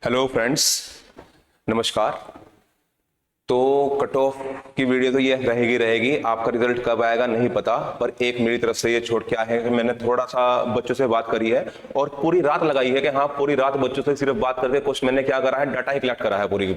Hello friends, नमस्कार। तो cut off की वीडियो तो ये रहेगी। आपका रिजल्ट कब आएगा नहीं पता, पर एक मेरी तरफ से ये छोड़ क्या है कि मैंने थोड़ा सा बच्चों से बात करी है और पूरी रात लगाई है कि हाँ, पूरी रात बच्चों से सिर्फ बात करके कुछ मैंने क्या करा है, डाटा ही कलेक्ट करा है पूरी की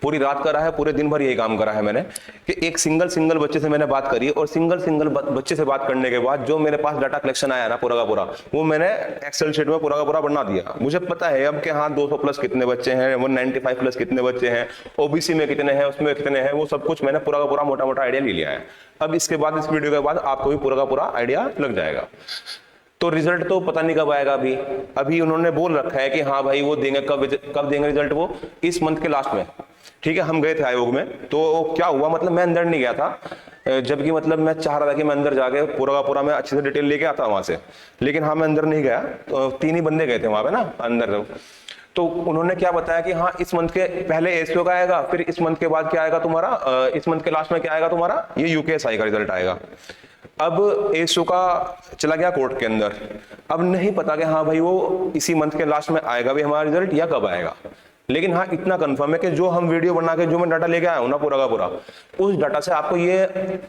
पूरी रात करा है, पूरे दिन भर यही काम करा है मैंने कि एक सिंगल बच्चे से मैंने बात करी और सिंगल बच्चे से बात करने के बाद जो मेरे पास डाटा कलेक्शन आया ना पूरा का पूरा, वो मैंने एक्सेल शीट में पूरा का पूरा बना दिया। मुझे पता है अब कि हाँ 200 प्लस कितने बच्चे हैं, 195 प्लस कितने बच्चे हैं, ओबीसी में कितने हैं, उसमें कितने हैं, वो सब कुछ मैंने पूरा का पूरा मोटा मोटा आइडिया ले लिया है। अब इसके बाद इस वीडियो के बाद आपको भी पूरा का पूरा आइडिया लग जाएगा। तो रिजल्ट तो पता नहीं कब आएगा। अभी उन्होंने बोल रखा है कि हाँ भाई वो देंगे, कब देंगे रिजल्ट, वो इस मंथ के लास्ट में। ठीक है, हम गए थे आयोग में, तो क्या हुआ, मतलब मैं अंदर नहीं गया था, जबकि मतलब मैं चाह रहा था कि मैं अंदर जाके पूरा का पूरा मैं अच्छे से डिटेल लेके आता वहां से, लेकिन हाँ मैं अंदर नहीं गया। तो 3 ही बंदे गए थे वहां पे ना अंदर। तो उन्होंने क्या बताया कि हाँ इस मंथ के पहले एसओ का आएगा, फिर इस मंथ के बाद क्या आएगा तुम्हारा, इस मंथ के लास्ट में क्या आएगा तुम्हारा, ये यूकेएसआई का रिजल्ट आएगा। अब एसओ का चला गया कोर्ट के अंदर, अब नहीं पता कि हाँ भाई वो इसी मंथ के लास्ट में आएगा भी हमारा रिजल्ट या कब आएगा। लेकिन हाँ इतना कंफर्म है कि जो हम वीडियो बना के जो मैं डाटा लेके आया हूं ना पूरा का पूरा, उस डाटा से आपको ये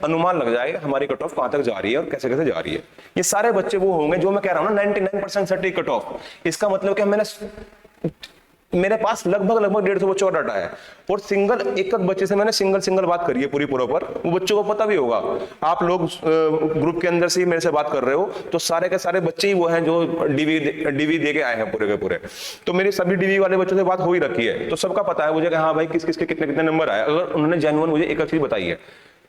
अनुमान लग जाएगा हमारी कट ऑफ कहां तक जा रही है और कैसे कैसे जा रही है। ये सारे बच्चे वो होंगे जो मैं कह रहा हूं ना 99% सटीक कट ऑफ। इसका मतलब कि मेरे पास लगभग 150 बच्चों का डाटा है और एक बच्चे से मैंने सिंगल बात करी है पूरी पर। वो बच्चों को पता भी होगा, आप लोग ग्रुप के अंदर से ही मेरे से बात कर रहे हो, तो सारे के सारे बच्चे ही वो हैं जो डीवी दे के आए हैं पूरे के पूरे। तो मेरी सभी डीवी वाले बच्चों से बात हो ही रखी है, तो सबका पता है मुझे कि हाँ भाई किस किस के कितने कितने नंबर आए। अगर उन्होंने जेन्युइन मुझे एक चीज बताई है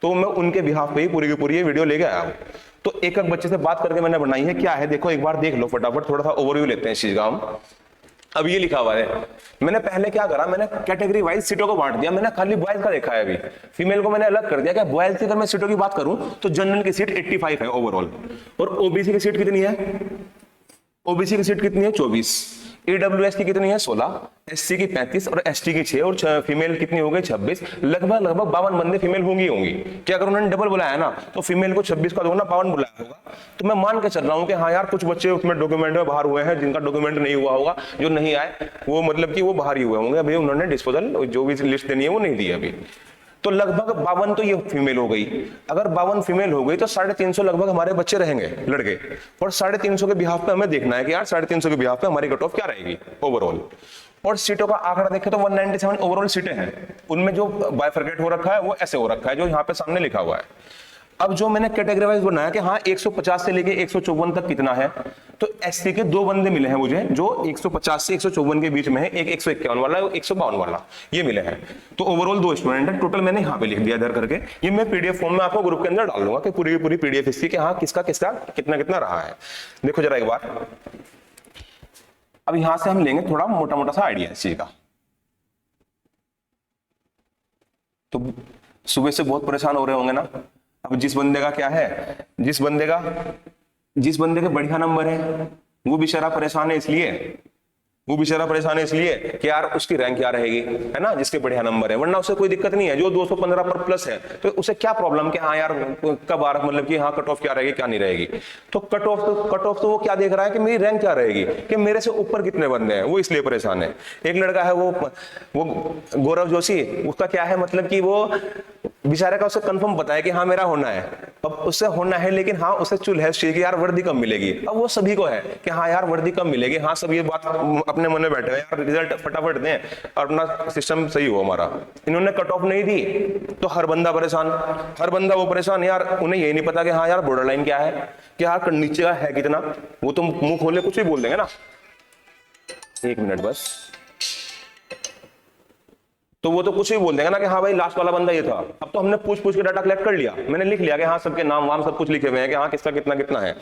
तो मैं उनके बिहाफ पे ही पूरी की पूरी ये वीडियो लेके आया हूँ। तो एक बच्चे से बात करके मैंने बनाई है। क्या है देखो, एक बार देख लो फटाफट, थोड़ा सा ओवरव्यू लेते हैं इस चीज का हम। अब ये लिखा हुआ है, मैंने पहले क्या करा, मैंने कैटेगरी वाइज सीटों को बांट दिया। मैंने खाली बॉयज का देखा है, अभी फीमेल को मैंने अलग कर दिया। क्या बॉयज की अगर मैं सीटों की बात करूं तो जनरल की सीट 85 है ओवरऑल, और ओबीसी की सीट कितनी है, ओबीसी की सीट कितनी है 24, ईडब्ल्यूएस की कितनी है 16, एससी की 35 और एसटी की 6 और फीमेल कितनी हो गई 26। लगभग 52 बंदे फीमेल होंगी कि अगर उन्होंने डबल बुलाया ना तो फीमेल को 26 का दोगुना 52 बुलाया होगा। तो मैं मान के चल रहा हूं कि हाँ यार कुछ बच्चे उसमें डॉक्यूमेंट में बाहर हुए हैं, जिनका डॉक्यूमेंट नहीं हुआ होगा, जो नहीं आए वो मतलब कि वो बाहर ही हुए होंगे। अभी उन्होंने डिस्पोजल जो भी लिस्ट देनी है वो नहीं दी अभी। तो लगभग 52 तो ये फीमेल हो गई। अगर 52 फीमेल हो गई तो 350 लगभग हमारे बच्चे रहेंगे लड़के, और 350 के बिहाफ पे हमें देखना है कि यार 350 के बिहाफ पे हमारी कट ऑफ क्या रहेगी ओवरऑल। और सीटों का आंकड़ा देखें तो 197 ओवरऑल सीटें हैं, उनमें जो बाइफरकेट हो रखा है वो ऐसे हो रखा है जो यहाँ पे सामने लिखा हुआ है। अब जो मैंने कैटेगरी वाइज बनाया कि हाँ 150 से लेके 154 तक कितना है, तो एससी के 2 बंदे मिले हैं मुझे जो 150 से 154 के बीच में है, एक 151 वाला और 152 वाला, ये मिले हैं। तो ओवरऑल 2 स्टूडेंट है टोटल। मैंने यहाँ पे लिख दिया इधर करके, ये मैं पीडीएफ फॉर्म में आपको ग्रुप के अंदर डाल दूंगा कि पूरी की पूरी पीडीएफ इसकी कि हाँ किसका किसका कितना कितना रहा है। देखो जरा एक बार, अब यहां से हम लेंगे थोड़ा मोटा मोटा सा आइडिया इस चीज का। तो सुबह से बहुत परेशान हो रहे होंगे ना। अब जिस बंदे का क्या है, जिस बंदे के बढ़िया नंबर है वो बेचारा परेशान है इसलिए कि यार उसकी रैंक क्या रहेगी, है ना, जिसके बढ़िया नंबर है। वरना उसे कोई दिक्कत नहीं है, जो 215 पर प्लस है तो उसे क्या प्रॉब्लम कि हाँ यार कब आ रहा, मतलब कि हाँ कट ऑफ क्या रहेगी क्या नहीं रहेगी। तो कट ऑफ तो वो क्या देख रहा है कि मेरी रैंक क्या रहेगी, कि मेरे से ऊपर कितने बंदे हैं, वो इसलिए परेशान है। एक लड़का है वो गौरव जोशी, उसका क्या है, मतलब कि वो बेचारे का उसे कंफर्म पता है कि हाँ मेरा होना है, अब उससे होना है, लेकिन हाँ उसे चुल है कि यार वर्दी कम मिलेगी। अब वो सभी को है कि हाँ यार वर्दी कम मिलेगी, हाँ सब ये बात अपने मन में बैठे हैं यार रिजल्ट फटाफट दें और अपना सिस्टम सही हो हमारा। इन्होंने कट ऑफ नहीं दी तो हर बंदा वो परेशान यार, उन्हें यही नहीं पता कि हाँ यार बॉर्डर लाइन क्या है, कि यार नीचे का है कितना। वो तो मुंह खोले कुछ भी बोल देंगे ना। 1 मिनट बस। तो वो तो कुछ भी बोल देगा ना कि हाँ भाई लास्ट वाला बंदा ये था। अब तो हमने पूछ के डाटा कलेक्ट कर लिया, मैंने लिख लिया कि हाँ सबके नाम वाम सब कुछ लिखे हुए हैं कि हाँ किसका कितना कितना है।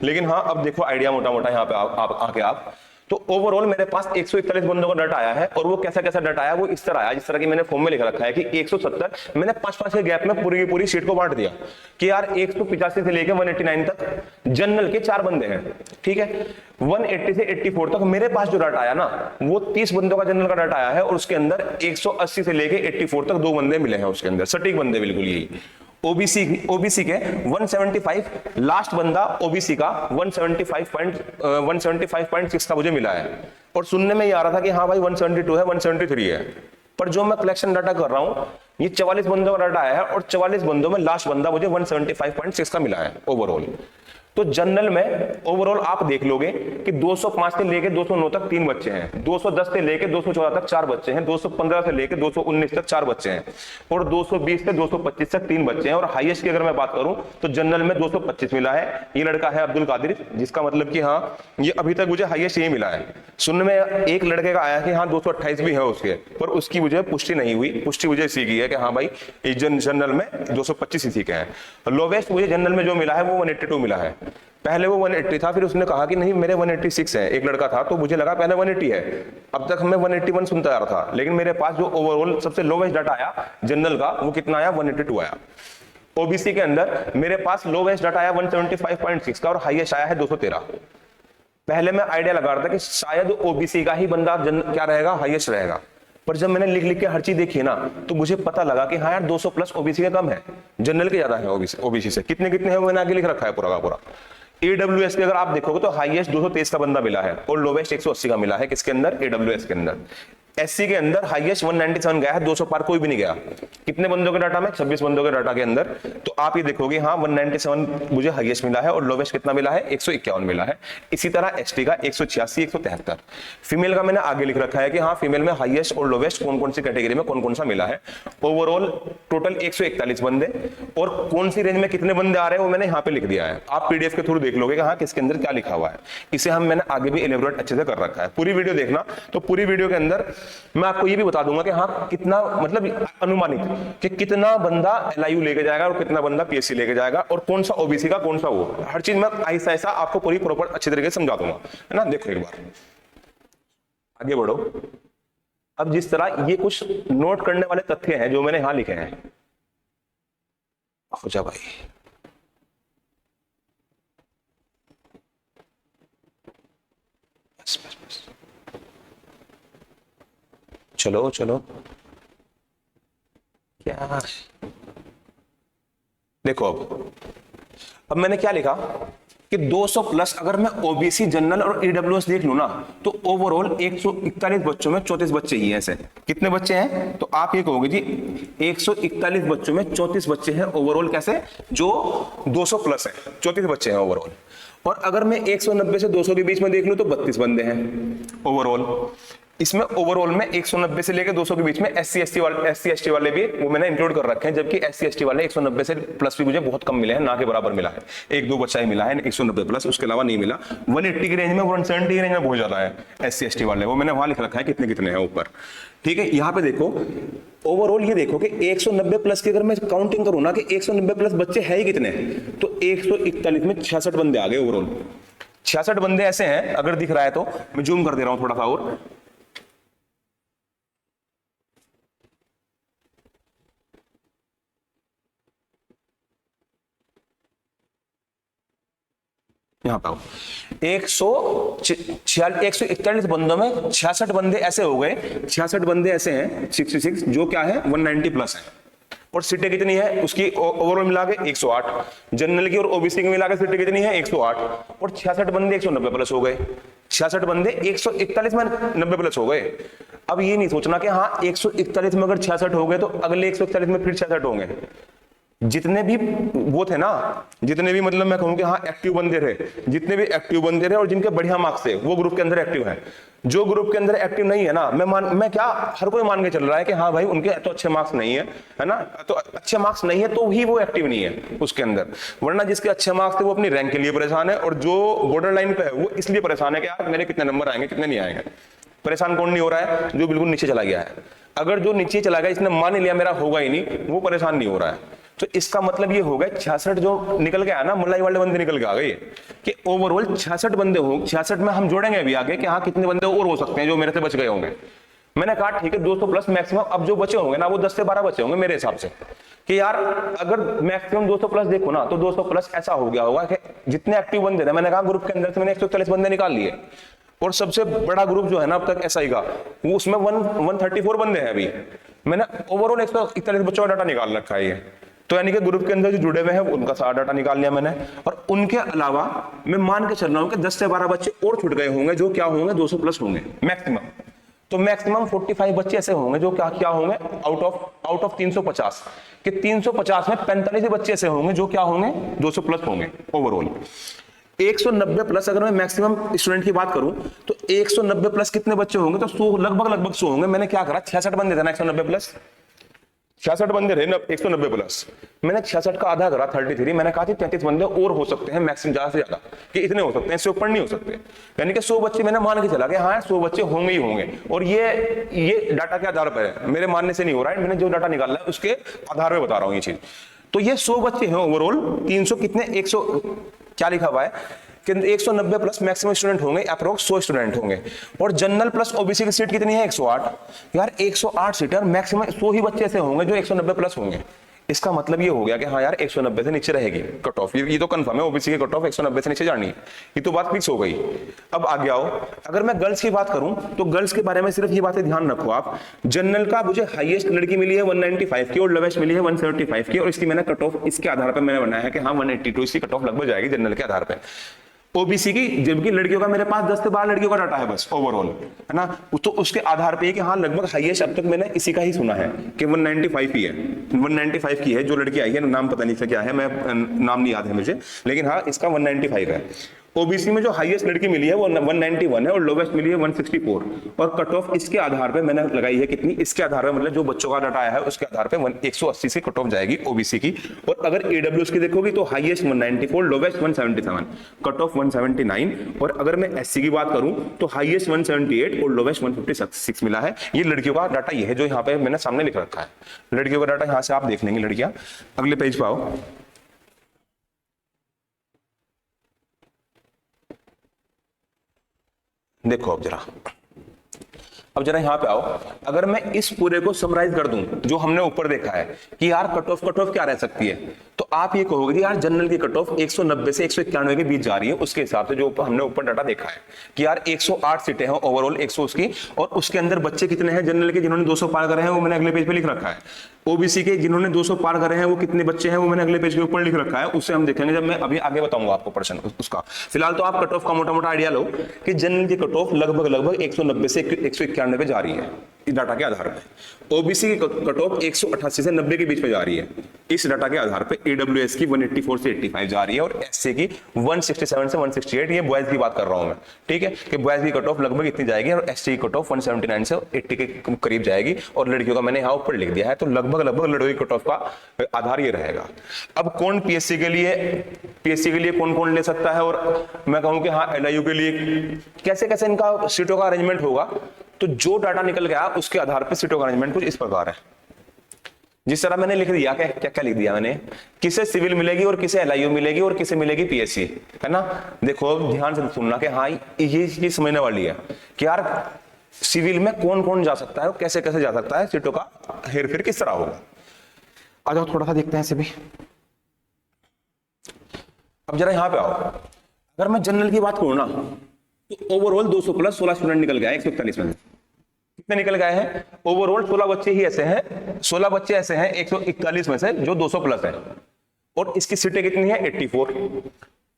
लेकिन हाँ अब देखो आइडिया मोटा मोटा यहाँ पे आके आप तो ओवरऑल मेरे पास 141 बंदों का डाटा आया है। और वो कैसा कैसा डाटा आया, वो इस तरह आया जिस तरह की मैंने फॉर्म में लिख रखा है कि 170 मैंने 5-5 के गैप में पूरी की पूरी सीट को बांट दिया कि यार 185 से लेकर 189 तक जनरल के 4 बंदे हैं, ठीक है। 180 से 84 तक मेरे पास जो डाटा आया ना वो 30 बंदों का जनरल का डाटा आया है, और उसके अंदर 180 से लेकर 84 तक 2 बंदे मिले हैं उसके अंदर, सटीक बंदे बिल्कुल यही। ओबीसी के 175, लास्ट बंदा ओबीसी का 175.6 का मुझे मिला है, और सुनने में ये आ रहा था कि हाँ भाई 172 है, 173 है, पर जो मैं कलेक्शन डाटा कर रहा हूं ये 44 बंदों का डाटा आया है, और 44 बंदों में लास्ट बंदा मुझे 175.6 का मिला है ओवरऑल। तो जनरल में ओवरऑल आप देख लोगे कि 205 से लेके 209 तक 3 बच्चे हैं, 210 से लेके 214 तक 4 बच्चे हैं, 215 से लेके 219 तक 4 बच्चे हैं, और 220 से 225 तक 3 बच्चे हैं। और हाईएस्ट की अगर मैं बात करूं तो जनरल में 225 मिला है। ये लड़का है अब्दुल कादिर, जिसका मतलब कि हाँ ये अभी तक मुझे हाईएस्ट यही मिला है। सुनने में एक लड़के का आया कि हाँ 228 भी है उसके, पर उसकी मुझे पुष्टि नहीं हुई। पुष्टि मुझे इसी की है कि हाँ भाई जनरल में 225 इसी के हैं। लोवेस्ट मुझे जनरल में जो मिला है वो 182 मिला है। पहले वो 180 था, फिर उसने कहा कि नहीं मेरे 186 है, एक लड़का था, तो मुझे लगा पहले 180 है, अब तक मैं 181 सुनता आ रहा था, लेकिन मेरे पास जो ओवरऑल सबसे लोवेस्ट डाटा आया जनरल का वो कितना आया, 182 आया। ओबीसी के अंदर मेरे पास लोवेस्ट डाटा आया 175.6 का, और हाईएस्ट आया है 213। पहले मैं आइडिया लगा रहा था कि शायद ओबीसी का ही बंदा क्या रहेगा, हाईएस्ट रहेगा, पर जब मैंने लिख लिख के हर चीज देखी ना तो मुझे पता लगा कि हाँ यार 200 प्लस ओबीसी का कम है, जनरल के ज्यादा है ओबीसी से। कितने कितने हैं वो मैंने आगे लिख रखा है पूरा का पूरा। एडब्ल्यूएस के अगर आप देखोगे तो हाईएस्ट 223 का बंदा मिला है, और लोवेस्ट 180 का मिला है। किसके अंदर, एडब्ल्यूएस के अंदर। एससी के अंदर हाईएस्ट 197 गया है, 200 पार कोई भी नहीं गया। कितने बंदों के डाटा में, 26 बंदों के डाटा के अंदर। तो आप ये देखोगे हाँ 197 मुझे हाईएस्ट मिला है, और लोवेस्ट कितना मिला है, 151 मिला है। इसी तरह एसटी का 186, 173। फीमेल का मैंने आगे लिख रखा है कि हाँ फीमेल में हाईएस्ट और लोवेस्ट कौन कौन सी कैटेगरी में कौन कौन सा मिला है। ओवरऑल टोटल 141 बंदे, और कौन सी रेंज में कितने बंदे आ रहे हैं वो मैंने यहाँ पे लिख दिया है। आप पीडीएफ के थ्रू देख लोगे कि हाँ किसके अंदर क्या लिखा हुआ है। इसे मैंने आगे भी एलेबोरेट अच्छे से कर रखा है। पूरी वीडियो देखना, तो पूरी वीडियो के अंदर मैं आपको ये भी बता दूंगा कि हाँ कितना मतलब अनुमानित कि कितना बंदा एलआईयू लेके जाएगा और कितना बंदा पीएससी लेके जाएगा, और कौन सा ओबीसी का कौन सा वो, हर चीज मैं ऐसा ऐसा आपको पूरी प्रॉपर अच्छे तरीके से समझा दूंगा, है ना। देखो एक बार आगे बढ़ो। अब जिस तरह ये कुछ नोट करने वाले तथ्य हैं जो मैंने यहां लिखे हैं, हो जा भाई, बस बस बस, चलो चलो, क्या देखो अब मैंने क्या लिखा कि 200 प्लस अगर मैं ओबीसी जनरल और ईडब्ल्यूएस देख लूं ना तो ओवरऑल 141 बच्चों में 34 बच्चे ही हैं। ऐसे कितने बच्चे हैं, तो आप ये कहोगे जी 141 बच्चों में 34 बच्चे हैं ओवरऑल, कैसे, जो 200 प्लस है, 34 बच्चे हैं ओवरऑल। और अगर मैं 190 से 200 के बीच में देख लूं तो 32 बंदे हैं ओवरऑल। इसमें ओवरऑल में 190 से लेकर 200 के बीच में एससी एसटी वाले भी वो मैंने इंक्लूड कर रखे हैं, जबकि एससी एसटी वाले 190 से प्लस भी मुझे बहुत कम मिले हैं, ना के बराबर मिला है। एक दो बच्चा ही मिला है 190 प्लस, उसके अलावा नहीं मिला। 180 की रेंज में, 170 की रेंज में बहुत ज्यादा है एससी एसटी वाले, वो मैंने वहां लिख रखा है कितने कितने हैं ऊपर। ठीक है, यहाँ पे देखो ओवरऑल ये देखो कि 190 प्लस की अगर मैं काउंटिंग करूं ना कि 190 प्लस बच्चे हैं ही कितने, तो 141 में 66 बंदे आ गए ओवरऑल। 66 बंदे ऐसे हैं, अगर दिख रहा है तो मैं जूम कर दे रहा हूं थोड़ा सा और, यहां पे 141 बंदों में 66 बंदे ऐसे हो गए, 66 बंदे ऐसे हैं 66 जो क्या है 190 प्लस है। और सीटें कितनी है उसकी ओवरऑल मिला के 108, जनरल की और ओबीसी की मिला के सीटें कितनी है 108, और 66 बंदे 190 प्लस हो गए। 66 बंदे 141 में 90 प्लस हो गए। अब ये नहीं सोचना कि हाँ 141 में अगर 66 हो गए तो अगले 141 में फिर 66 होंगे। जितने भी वो थे ना, जितने भी मतलब मैं कहूं कि हाँ एक्टिव बंदे थे, जितने भी एक्टिव बंदे थे और जिनके बढ़िया मार्क्स थे वो ग्रुप के अंदर एक्टिव हैं। जो ग्रुप के अंदर एक्टिव नहीं है ना, मैं क्या हर कोई मान के चल रहा है कि हाँ भाई उनके तो अच्छे मार्क्स नहीं है ना, तो अच्छे मार्क्स नहीं है तो ही वो एक्टिव नहीं है उसके अंदर। वरना जिसके अच्छे मार्क्स थे वो अपनी रैंक के लिए परेशान है, और जो बॉर्डर लाइन पे है वो इसलिए परेशान है कि यार मेरे कितने नंबर आएंगे कितने नहीं आएंगे। परेशान कौन नहीं हो रहा है, जो बिल्कुल नीचे चला गया है। अगर जो नीचे चला गया, इसने मान लिया मेरा होगा ही नहीं, वो परेशान नहीं हो रहा है। तो इसका मतलब ये हो गया 66 जो निकल गया ना, मलाई वाले बंदे निकल के आ गए कि ओवरऑल 66 बंदे हो। 66 में हम जोड़ेंगे अभी आगे कि हाँ कितने बंदे और हो सकते हैं जो मेरे से बच गए होंगे। मैंने कहा ठीक है 200 प्लस मैक्सिमम, अब जो बचे होंगे ना वो 10 से 12 बचे होंगे मेरे हिसाब से, कि यार अगर मैक्सिमम 200 प्लस देखो ना तो 200 प्लस ऐसा हो गया होगा कि जितने एक्टिव बंदे थे, मैंने कहा ग्रुप के अंदर से मैंने 141 बंदे निकाल लिए, और सबसे बड़ा ग्रुप जो है ना अब तक एसआई का, वो उसमें 134 बंदे हैं अभी। मैंने ओवरऑल 141 बच्चों का डाटा निकाल रखा है ये, तो यानी कि ग्रुप के अंदर जो जुड़े हुए हैं उनका सारा डाटा निकाल लिया मैंने, और उनके अलावा मैं मान के चल रहा हूं कि 10 से 12 बच्चे और छूट गए होंगे जो क्या होंगे 200 प्लस होंगे मैक्सिमम। तो मैक्सिमम 45 बच्चे ऐसे होंगे जो क्या होंगे आउट ऑफ 350 कि 350 में 45 बच्चे ऐसे होंगे जो क्या होंगे 200 प्लस होंगे ओवरऑल। 190 प्लस अगर मैं मैक्सिमम स्टूडेंट की बात करूं तो 190 प्लस कितने बच्चे होंगे, तो 100 लगभग 100 होंगे। मैंने क्या करा 66 बंदे थे ना 190 प्लस, 66 बंदे रहे 190 प्लस, मैंने 66 का आधा करा 33, मैंने कहा 33 बंदे और हो सकते हैं मैक्सिमम ज्यादा से ज्यादा कि इतने हो सकते हैं, इससे ऊपर नहीं हो सकते। यानी कि 100 बच्चे मैंने मान के चला कि हाँ 100 बच्चे होंगे ही होंगे, और ये डाटा के आधार पर है, मेरे मानने से नहीं हो रहा है, मैंने जो डाटा निकाला है उसके आधार पर बता रहा हूँ ये चीज। तो ये 100 बच्चे हैं ओवरऑल, 300 कितने 100 क्या लिखा हुआ है कि 190 प्लस मैक्सिमम स्टूडेंट होंगे, अप्रोक्स 100 स्टूडेंट होंगे। और जनरल प्लस ओबीसी की सीट कितनी है 108, यार 108 सीट और मैक्सिमम 100 ही बच्चे ऐसे होंगे जो 190 प्लस होंगे। इसका मतलब ये हो गया कि हाँ यार 190 से नीचे रहेगी कट ऑफ, ये तो कंफर्म है, ओबीसी की कट ऑफ 190 से नीचे जानी है, ये तो बात फिक्स हो गई। अब आगे आओ, अगर मैं गर्ल्स की बात करूं तो गर्ल्स के बारे में सिर्फ ये बातें ध्यान रखो आप, जनरल का मुझे हाईएस्ट लड़की मिली है 195 की और लोवेस्ट मिली है 175 की, और इसकी मैंने कट ऑफ इसके आधार पर मैंने बनाया है कि हाँ 182 इसकी कट ऑफ लगभग जाएगी जनरल के आधार पर। ओबीसी की जबकि लड़कियों का मेरे पास 10 से 12 लड़कियों का डाटा है बस ओवरऑल, है ना, तो उसके आधार पे कि हाँ लगभग हाईएस्ट अब तक मैंने इसी का ही सुना है कि 195 ही है, 195 की है जो लड़की आई है, नाम पता नहीं से क्या है, मैं नाम नहीं याद है मुझे, लेकिन हाँ इसका 195 है। ओबीसी में जो हाईएस्ट लड़की मिली है वो 191 है और लोवेस्ट मिली है 164, और कट ऑफ इसके आधार पे मैंने लगाई है कितनी, इसके आधार पे मतलब जो बच्चों का डाटा आया है उसके आधार पे 180 से कट ऑफ जाएगी ओबीसी की। और अगर एडब्ल्यूएस की देखोगी तो हाईएस्ट 194, लोवेस्ट 177, कट ऑफ 179, और अगर मैं एससी की बात करूं तो हाईएस्ट 178 और लोवेस्ट 156 मिला है। ये लड़कियों का डाटा ये है जो यहाँ पे मैंने सामने लिख रखा है, लड़कियों का डाटा यहाँ से आप देख लेंगे लड़कियां। अगले पेज पे आओ, देखो अब जरा यहाँ पे आओ, अगर मैं इस पूरे को समराइज कर दूं जो हमने ऊपर देखा है कि यार कट ऑफ क्या रह सकती है, तो आप ये कहोगे यार जनरल की कट ऑफ 190 से 191 के बीच जा रही है, उसके हिसाब से जो हमने ऊपर डाटा देखा है कि यार 108 सीटें हैं ओवरऑल 100 उसकी, और उसके अंदर बच्चे कितने हैं जनरल के जिन्होंने 200 पार करे हैं वो मैंने अगले पेज पे लिख रखा है, ओबीसी के जिन्होंने 200 पार करे हैं वो कितने बच्चे हैं वो मैंने अगले पेज के ऊपर लिख रखा है, उससे हम देखेंगे जब मैं अभी आगे बताऊंगा आपको पर्सन उसका। फिलहाल तो आप कट ऑफ का मोटा आइडिया लो कि जनरल की कट ऑफ लगभग 190 से 191 पे जा रही है इस डाटा के आधार पे, ओबीसी की कट ऑफ 188 से 90 के बीच में जा रही है इस डाटा के आधार पे, ईडब्ल्यूएस की 184 से 85 जा रही है, और एससी की 167 से 168, ये बॉयज की बात कर रहा हूं मैं, ठीक है, कि बॉयज की कट ऑफ लगभग इतनी जाएगी और एससी की कट ऑफ 179 से 80 के करीब जाएगी, और लड़कियों का मैंने यहाँ ऊपर लिख दिया है, तो लगभग लड़कियों की कट ऑफ का आधार ये रहेगा। अब कौन पीएससी के लिए कौन ले सकता है, और मैं कहूं कि हाँ एलआईयू के लिए कैसे इनका सीटों का अरेंजमेंट होगा, तो जो डाटा निकल गया उसके आधार पर सीटों का अरेंजमेंट कुछ इस प्रकार है, जिस तरह मैंने लिख दिया, क्या लिख दिया मैंने, किसे सिविल मिलेगी और किसे एलआईयू मिलेगी और किसे मिलेगी पीएससी, है ना। देखो ध्यान से सुनना कि हाँ ये चीज समझने वाली है कि यार सिविल में कौन जा सकता है और कैसे जा सकता है, सीटों का हेर फेर किस तरह होगा। आ जाओ थोड़ा सा देखते हैं इसे भी। अब जरा यहां पे आओ, अगर मैं जनरल की बात करूं ना तो ओवरऑल 200 प्लस 16 स्टूडेंट निकल गया 141 में, कितने निकल गए हैं ओवरऑल 16 बच्चे ही ऐसे हैं, 16 बच्चे ऐसे हैं 141 में से जो 200 प्लस है, और इसकी सीटें कितनी है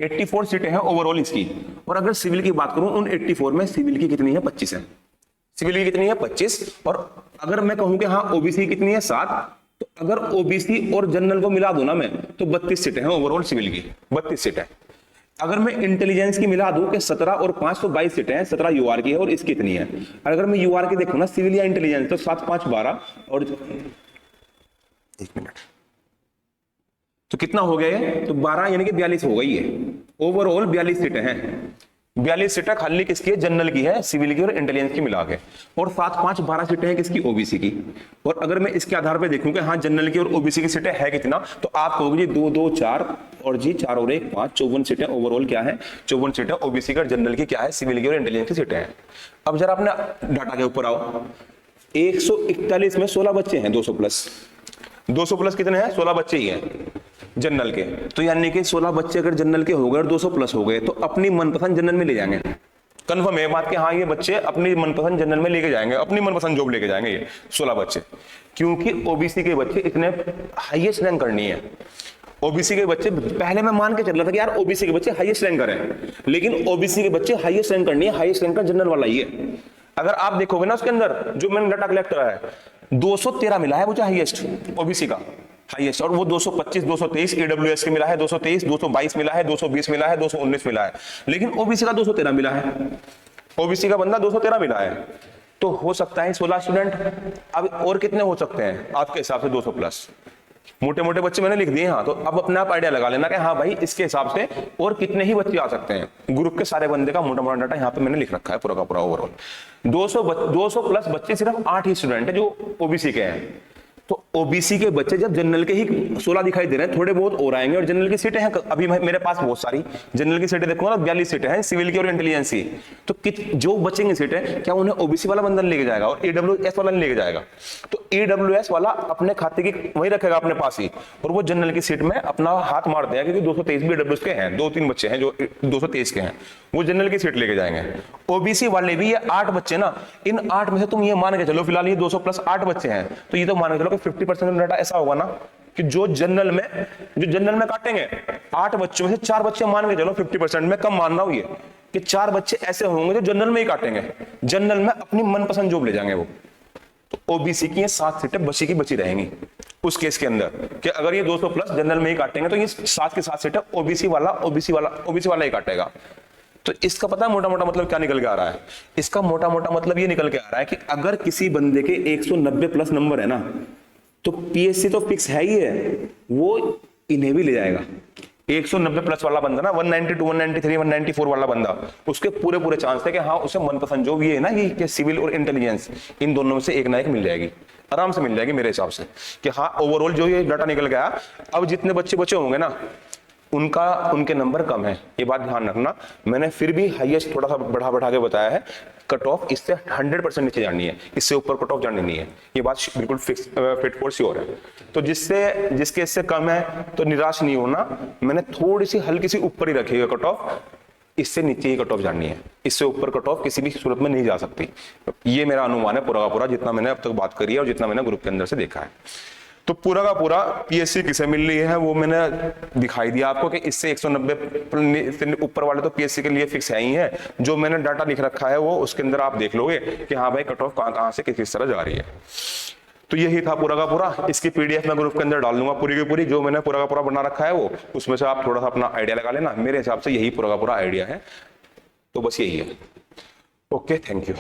84 सीटें हैं ओवरऑल इसकी। और अगर सिविल की बात करूं उन 84 में सिविल की कितनी है 25 है, सिविल की कितनी है 25, और अगर मैं कहूं कि हाँ ओबीसी कितनी है 7, तो अगर ओबीसी और जनरल को मिला दूं ना मैं तो 32 सीटें हैं ओवरऑल सिविल की, 32 सीटें। अगर मैं इंटेलिजेंस की मिला दूं कि 17 और 5 तो 22 सीटें हैं, 17 यूआर की है और इसकी इतनी है। अगर मैं यूआर की देखूं ना सिविल या इंटेलिजेंस तो 7 5 12 और 1 मिनट तो कितना हो गया है, तो 12 यानी कि 42 हो गई है ओवरऑल, 42 सीटें हैं, 42 सीटें खाली किसकी है जनरल की है, सिविल की और इंटेलिजेंस की मिला के, और 7 5 12 सीटें हैं किसकी ओबीसी की। और अगर मैं इसके आधार पे देखूं कि हाँ जनरल की और ओबीसी की सीटें है कितना, तो आप कहोगे जी 2 2 4 और जी 4 और 1 5 54 सीटें ओवरऑल क्या है, 54 सीटें ओबीसी की और जनरल की क्या है सिविल की और इंटेलिजेंस की सीटें हैं। अब जरा अपने डाटा के ऊपर आओ, 141 में 16 बच्चे हैं 200 प्लस कितने हैं 16 बच्चे ही हैं जनरल के, तो यानी कि 16 बच्चे अगर जनरल के हो गए और 200 प्लस हो गए तो अपनी मनपसंद जनरल में ले जाएंगे, कंफर्म है बात कि हाँ ये बच्चे अपनी मनपसंद जनरल में लेके जाएंगे, अपनी मनपसंद जॉब लेके जाएंगे ये 16 बच्चे, क्योंकि ओबीसी के बच्चे इतने हाईएस्ट रैंक करनी है। ओबीसी के बच्चे, पहले मैं मान के चल रहा था कि यार ओबीसी के बच्चे हाईएस्ट रैंक करें, लेकिन ओबीसी के बच्चे हाईएस्ट रैंक करनी है, हाईएस्ट रैंक का जनरल वाला ही है। अगर आप देखोगे ना उसके अंदर जो मैंने डाटा कलेक्ट करा है, 213 मिला है मुझे हाईएस्ट ओबीसी का हाईएस्ट, और वो 225 223 ईडब्ल्यूएस के मिला है, 223 222 मिला है, 220 मिला है, 219 मिला है, लेकिन ओबीसी का 213 मिला है। ओबीसी का बंदा 213 मिला है, तो हो सकता है 16 स्टूडेंट। अब और कितने हो सकते हैं आपके हिसाब से? 200 प्लस। मोटे मोटे बच्चे मैंने लिख दिए। हाँ, तो अब अपने आप आइडिया लगा लेना कि हाँ भाई इसके हिसाब से और कितने ही बच्चे आ सकते हैं। ग्रुप के सारे बंदे का मोटा मोटा डाटा यहाँ पे मैंने लिख रखा है पूरा का पूरा ओवरऑल। 200 प्लस बच्चे सिर्फ 8 ही स्टूडेंट है जो ओबीसी के हैं। तो ओबीसी के बच्चे जब जनरल के ही 16 दिखाई दे रहे हैं, थोड़े बहुत और आएंगे, और जनरल की सीटें हैं अभी मेरे पास बहुत सारी जनरल की सीटें देखूंगा ना, 42 सीटें हैं सिविल की और इंटेलिजेंस की। तो जो बचेंगे सीटें, क्या उन्हें ओबीसी वाला बंदा लेके जाएगा और ईडब्ल्यूएस वाला नहीं लेके जाएगा? तो ईडब्ल्यूएस वाला अपने खाते की वही रखेगा अपने पास ही, और वो जनरल की सीट में अपना हाथ मार देगा, क्योंकि 223 भी ईडब्ल्यूएस के हैं, 2-3 बच्चे हैं जो 223 के हैं, वो जनरल की सीट लेके जाएंगे। ओबीसी वाले भी ये 8 बच्चे ना, इन 8 में से तुम ये मान के चलो फिलहाल ये 200 प्लस 8 बच्चे हैं, तो ये तो मान के चलो कि 50% डाटा ऐसा होगा ना कि जो जनरल में काटेंगे 8 बच्चों में से 4 बच्चे मान के चलो 50% में, कम मान रहा हूं ये कि 4 बच्चे ऐसे होंगे जो जनरल में ही काटेंगे, जनरल में अपनी मनपसंद जॉब ले जाएंगे वो। तो ओबीसी की ये 7 सीटें बची की बची रहेंगी उस केस के अंदर कि अगर ये 200 प्लस जनरल में ही काटेंगे तो ये 7 की 7 सीटें ओबीसी वाला ही काटेगा। तो इसका पता है मोटा मोटा मतलब क्या निकल के आ रहा है? इसका मोटा मोटा मतलब ये निकल के आ रहा है कि अगर किसी बंदे के 190 प्लस नंबर है ना, तो पीएससी तो फिक्स है ही है, वो इन्हें भी ले जाएगा। 190 प्लस वाला बंदा ना, 192 193 194 वाला बंदा, उसके पूरे चांस है कि हाँ उसे मनपसंद जो भी है ना ये सिविल और इंटेलिजेंस, इन दोनों में से एक ना एक मिल जाएगी, आराम से मिल जाएगी मेरे हिसाब से। कि हाँ ओवरऑल जो ये डाटा निकल गया, अब जितने बच्चे बचे होंगे ना उनके नंबर कम है, ये बात ध्यान रखना। मैंने फिर भी हाईएस्ट थोड़ा सा बढ़ा के बताया है। कट ऑफ इससे 100% नीचे जानी है, इससे ऊपर कट ऑफ जानी नहीं है, ये बात बिल्कुल फिक्स फिट फॉर श्योर है। तो जिसके इससे कम है तो निराश नहीं होना, मैंने थोड़ी सी हल्की सी ऊपर ही रखी है कट ऑफ, इससे नीचे ही कट ऑफ जानी है, इससे ऊपर कट ऑफ किसी भी सूरत में नहीं जा सकती। ये मेरा अनुमान है पूरा का पूरा, जितना मैंने अब तक बात करी है और जितना मैंने ग्रुप के अंदर से देखा है। तो पूरा का पूरा पीएससी किसे मिल रही है वो मैंने दिखाई दिया आपको कि इससे 190 से ऊपर वाले तो पीएससी के लिए फिक्स है ही है। जो मैंने डाटा लिख रखा है वो उसके अंदर आप देख लोगे कि हाँ भाई कट ऑफ कहाँ से किस तरह जा रही है। तो यही था पूरा का पूरा। इसकी पीडीएफ मैं ग्रुप के अंदर डाल दूंगा पूरी की पूरी, जो मैंने पूरा का पूरा बना रखा है वो, उसमें से आप थोड़ा सा अपना आइडिया लगा लेना। मेरे हिसाब से यही पूरा का पूरा आइडिया है, तो बस यही है। Okay, thank you.